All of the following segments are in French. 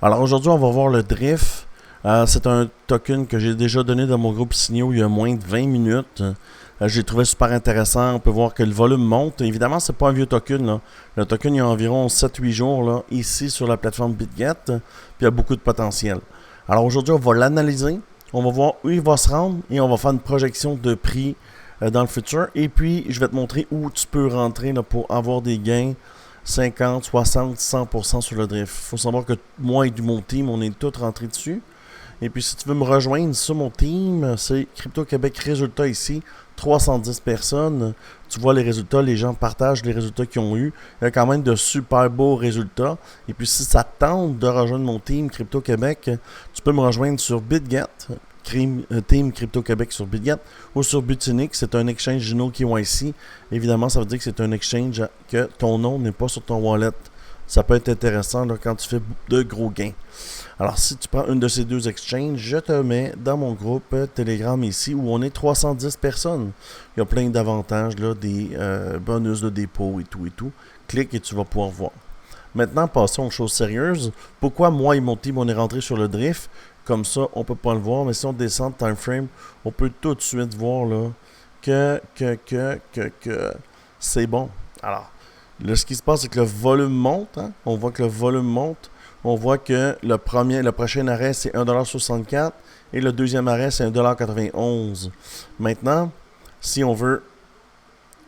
Alors aujourd'hui, on va voir le drift. C'est un token que j'ai déjà donné dans mon groupe Signio il y a moins de 20 minutes. J'ai trouvé super intéressant. On peut voir que le volume monte. Évidemment, c'est pas un vieux token, là. Le token, il y a environ 7-8 jours là, ici sur la plateforme BitGet. Puis il y a beaucoup de potentiel. Alors aujourd'hui, on va l'analyser. On va voir où il va se rendre et on va faire une projection de prix dans le futur. Et puis, je vais te montrer où tu peux rentrer là, pour avoir des gains 50, 60, 100% sur le drift. Il faut savoir que moi et mon team, on est tous rentrés dessus. Et puis, si tu veux me rejoindre sur mon team, c'est Crypto Québec Résultats ici. 310 personnes. Tu vois les résultats, les gens partagent les résultats qu'ils ont eu. Il y a quand même de super beaux résultats. Et puis, si ça te tente de rejoindre mon team Crypto Québec, tu peux me rejoindre sur BitGet. Team Crypto Québec sur BitGet ou sur Butinic, c'est un exchange Gino KYC. Évidemment, ça veut dire que c'est un exchange que ton nom n'est pas sur ton wallet. Ça peut être intéressant là, quand tu fais de gros gains. Alors, si tu prends une de ces deux exchanges, je te mets dans mon groupe Telegram ici où on est 310 personnes. Il y a plein d'avantages, là, des bonus de dépôt et tout et tout. Clique et tu vas pouvoir voir. Maintenant, passons aux choses sérieuses. Pourquoi moi et mon team, on est rentré sur le drift? Comme ça, on ne peut pas le voir, mais si on descend de time frame, on peut tout de suite voir là, que c'est bon. Alors, là, ce qui se passe, c'est que le volume monte. Hein? On voit que le volume monte. On voit que le prochain arrêt, c'est 1,64$ et le deuxième arrêt, c'est 1,91$. Maintenant, si on veut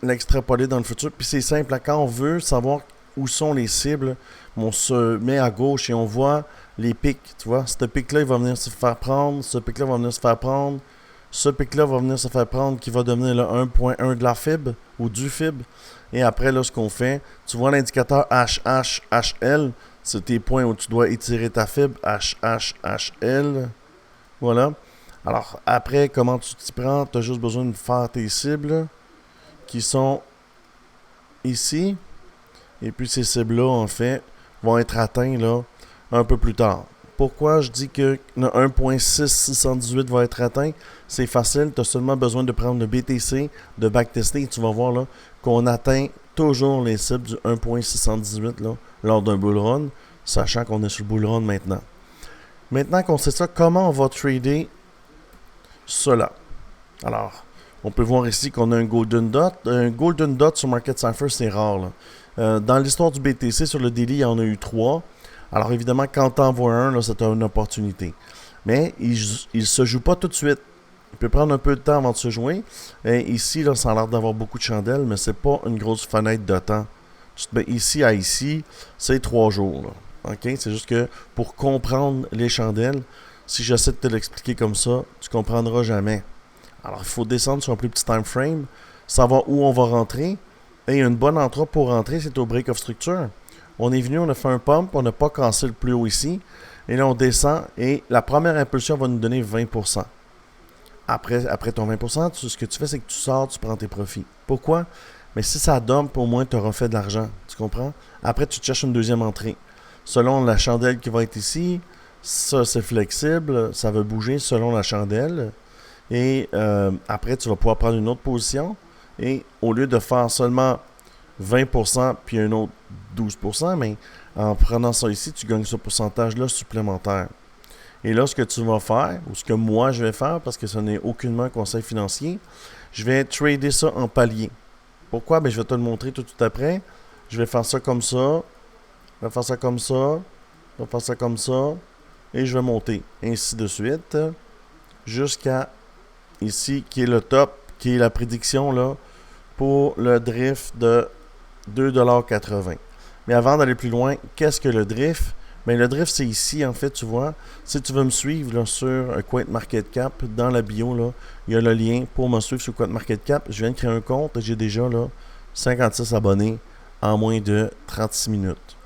l'extrapoler dans le futur, puis c'est simple, là, quand on veut savoir où sont les cibles, on se met à gauche et on voit les pics, tu vois. Ce pic-là, il va venir se faire prendre, ce pic-là va venir se faire prendre, ce pic-là va venir se faire prendre qui va devenir le 1.1 de la FIB ou du FIB. Et après, là, ce qu'on fait, tu vois l'indicateur HHHL, c'est tes points où tu dois étirer ta FIB, HHHL. Voilà. Alors, après, comment tu t'y prends? Tu as juste besoin de faire tes cibles qui sont ici. Et puis, ces cibles-là, en fait, vont être atteintes là, un peu plus tard. Pourquoi je dis que le 1.6618 va être atteint? C'est facile, tu as seulement besoin de prendre le BTC, de backtester, et tu vas voir là qu'on atteint toujours les cibles du 1.618 là, lors d'un bull run, sachant qu'on est sur le bull run maintenant. Maintenant qu'on sait ça, comment on va trader cela? Alors, on peut voir ici qu'on a un Golden Dot. Un Golden Dot sur Market Cypher, c'est rare. Là. Dans l'histoire du BTC, sur le daily, il y en a eu 3. Alors évidemment, quand tu en vois un, là, c'est une opportunité. Mais il ne se joue pas tout de suite. Il peut prendre un peu de temps avant de se jouer. Et ici, là, ça a l'air d'avoir beaucoup de chandelles, mais c'est pas une grosse fenêtre de temps. Ici à ici, c'est 3 jours. Là. Okay? C'est juste que pour comprendre les chandelles, si j'essaie de te l'expliquer comme ça, tu comprendras jamais. Alors, il faut descendre sur un plus petit time frame, savoir où on va rentrer. Et une bonne entrée pour rentrer, c'est au break of structure. On est venu, on a fait un pump, on n'a pas cassé le plus haut ici. Et là, on descend et la première impulsion va nous donner 20%. Après ton 20%, ce que tu fais, c'est que tu sors, tu prends tes profits. Pourquoi? Mais si ça dump, au moins, tu auras fait de l'argent. Tu comprends? Après, tu te cherches une deuxième entrée. Selon la chandelle qui va être ici, ça, c'est flexible, ça va bouger selon la chandelle. Et après, tu vas pouvoir prendre une autre position. Et au lieu de faire seulement 20% puis un autre 12%, mais en prenant ça ici, tu gagnes ce pourcentage-là supplémentaire. Et là, ce que tu vas faire, ou ce que moi je vais faire, parce que ce n'est aucunement un conseil financier, je vais trader ça en palier. Pourquoi? Ben, je vais te le montrer tout après. Je vais faire ça comme ça, je vais faire ça comme ça, je vais faire ça comme ça, et je vais monter, ainsi de suite, jusqu'à ici, qui est le top, qui est la prédiction là, pour le drift de 2,80$. Mais avant d'aller plus loin, qu'est-ce que le drift? Bien, le drift, c'est ici, en fait, tu vois. Si tu veux me suivre là, sur CoinMarketCap, dans la bio, là, il y a le lien pour me suivre sur CoinMarketCap. Je viens de créer un compte et j'ai déjà là, 56 abonnés en moins de 36 minutes.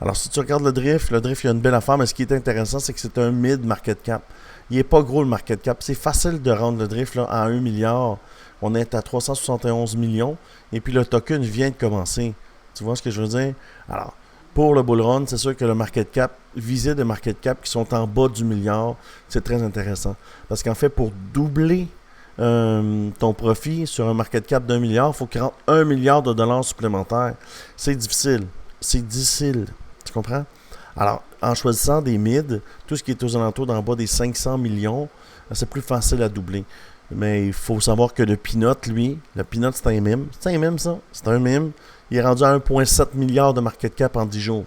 Alors, si tu regardes le drift, il y a une belle affaire, mais ce qui est intéressant, c'est que c'est un mid-market cap. Il n'est pas gros, le market cap. C'est facile de rendre le drift là, à 1 milliard. On est à 371 millions. Et puis, le token vient de commencer. Tu vois ce que je veux dire? Alors, pour le bull run, c'est sûr que le market cap, viser des market cap qui sont en bas du milliard, c'est très intéressant. Parce qu'en fait, pour doubler ton profit sur un market cap d'1 milliard, il faut qu'il rentre 1 milliard de dollars supplémentaires. C'est difficile. C'est difficile. Tu comprends? Alors, en choisissant des mids, tout ce qui est aux alentours d'en bas des 500 millions, c'est plus facile à doubler. Mais il faut savoir que le Peanut, lui, le Peanut, c'est un mime. C'est un mime, ça. C'est un mime. Il est rendu à 1,7 milliard de market cap en 10 jours.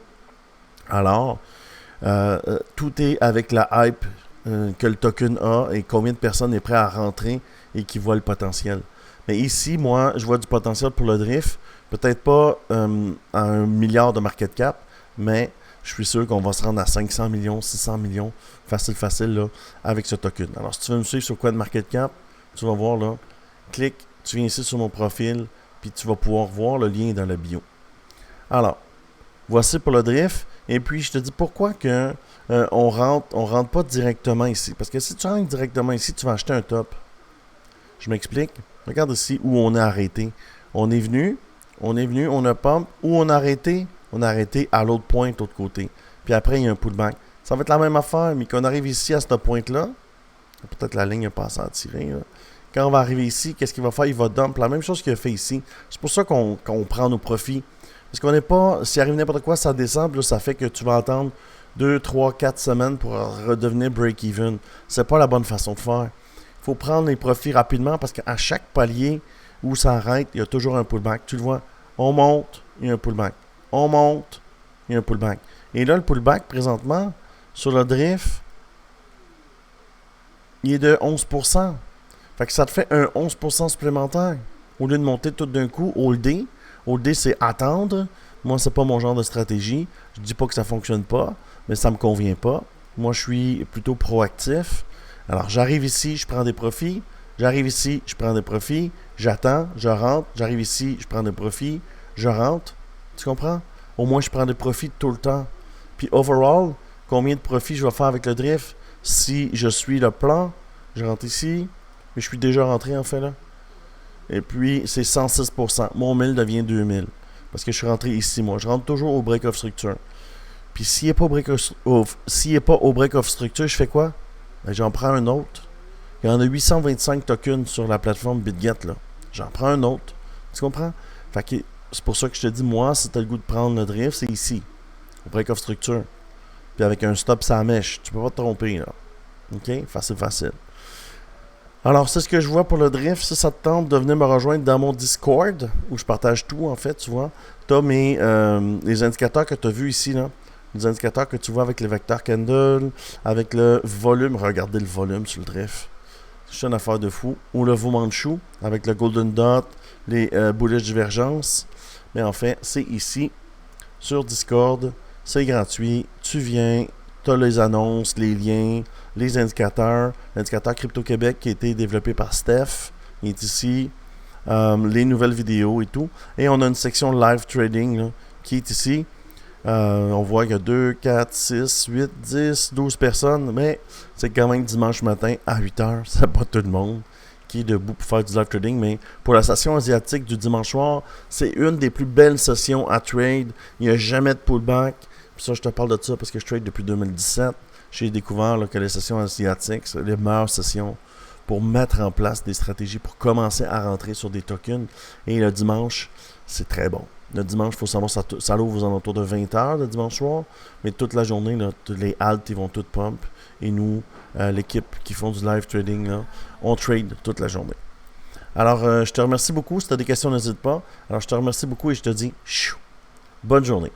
Alors, tout est avec la hype que le token a et combien de personnes est prêt à rentrer et qui voient le potentiel. Mais ici, moi, je vois du potentiel pour le drift. Peut-être pas à 1 milliard de market cap, mais je suis sûr qu'on va se rendre à 500 millions, 600 millions, facile, là, avec ce token. Alors, si tu veux me suivre sur CoinMarketCap, tu vas voir, là, clique, tu viens ici sur mon profil, puis tu vas pouvoir voir le lien dans la bio. Alors, voici pour le drift. Et puis, je te dis pourquoi que on rentre pas directement ici. Parce que si tu rentres directement ici, tu vas acheter un top. Je m'explique. Regarde ici où on est arrêté. On est venu, on a pump. Où on a arrêté? On a arrêté à l'autre pointe, l'autre côté. Puis après, il y a un pullback. Ça va être la même affaire, mais quand on arrive ici à cette pointe-là, peut-être la ligne n'a pas à s'en tirer. Là. Quand on va arriver ici, qu'est-ce qu'il va faire? Il va dump la même chose qu'il a fait ici. C'est pour ça qu'on prend nos profits. Parce qu'on n'est pas, s'il arrive n'importe quoi, ça descend, puis là, ça fait que tu vas attendre 2, 3, 4 semaines pour redevenir break-even. C'est pas la bonne façon de faire. Il faut prendre les profits rapidement parce qu'à chaque palier où ça arrête, il y a toujours un pullback. Tu le vois, on monte, il y a un pullback. On monte, il y a un pullback. Et là, le pullback, présentement, sur le drift, il est de 11%. Fait que ça te fait un 11% supplémentaire. Au lieu de monter tout d'un coup, holder. Holder, c'est attendre. Moi, c'est pas mon genre de stratégie. Je dis pas que ça fonctionne pas, mais ça me convient pas. Moi, je suis plutôt proactif. Alors, j'arrive ici, je prends des profits. J'arrive ici, je prends des profits. J'attends, je rentre. J'arrive ici, je prends des profits. Je rentre. Tu comprends? Au moins, je prends des profits tout le temps. Puis, overall, combien de profits je vais faire avec le drift? Si je suis le plan, je rentre ici. Mais je suis déjà rentré, en fait, là. Et puis, c'est 106%. Mon 1000 devient 2000. Parce que je suis rentré ici, moi. Je rentre toujours au break-off structure. Puis, s'il n'est pas, au break-off structure, je fais quoi? Ben, j'en prends un autre. Il y en a 825 tokens sur la plateforme BitGet, là. J'en prends un autre. Tu comprends? Fait que c'est pour ça que je te dis, moi, si tu as le goût de prendre le drift, c'est ici. Au break-off structure. Puis avec un stop, ça mèche. Tu peux pas te tromper, là. OK? Facile. Alors, c'est ce que je vois pour le drift. Si ça te tente de venir me rejoindre dans mon Discord, où je partage tout, en fait, tu vois. Tu as les indicateurs que tu as vus ici, là. Les indicateurs que tu vois avec les vecteurs candle, avec le volume. Regardez le volume sur le drift. C'est une affaire de fou. Ou le Fumanchu, avec le Golden Dot, les bullish divergence. Mais en fait, c'est ici, sur Discord. C'est gratuit. Tu viens, tu as les annonces, les liens, les indicateurs. L'indicateur Crypto-Québec qui a été développé par Steph. Il est ici. Les nouvelles vidéos et tout. Et on a une section live trading là, qui est ici. On voit qu'il y a 2, 4, 6, 8, 10, 12 personnes. Mais c'est quand même dimanche matin à 8h. C'est pas tout le monde qui est debout pour faire du live trading. Mais pour la session asiatique du dimanche soir, c'est une des plus belles sessions à trade. Il n'y a jamais de pullback. Puis ça, je te parle de ça parce que je trade depuis 2017. J'ai découvert là, que les sessions asiatiques, c'est les meilleures sessions pour mettre en place des stratégies, pour commencer à rentrer sur des tokens. Et le dimanche, c'est très bon. Le dimanche, il faut savoir, ça l'ouvre aux alentours de 20h le dimanche soir. Mais toute la journée, là, les alts, ils vont toutes pump. Et nous, l'équipe qui font du live trading, là, on trade toute la journée. Alors, je te remercie beaucoup. Si tu as des questions, n'hésite pas. Alors, je te remercie beaucoup et je te dis, bonne journée.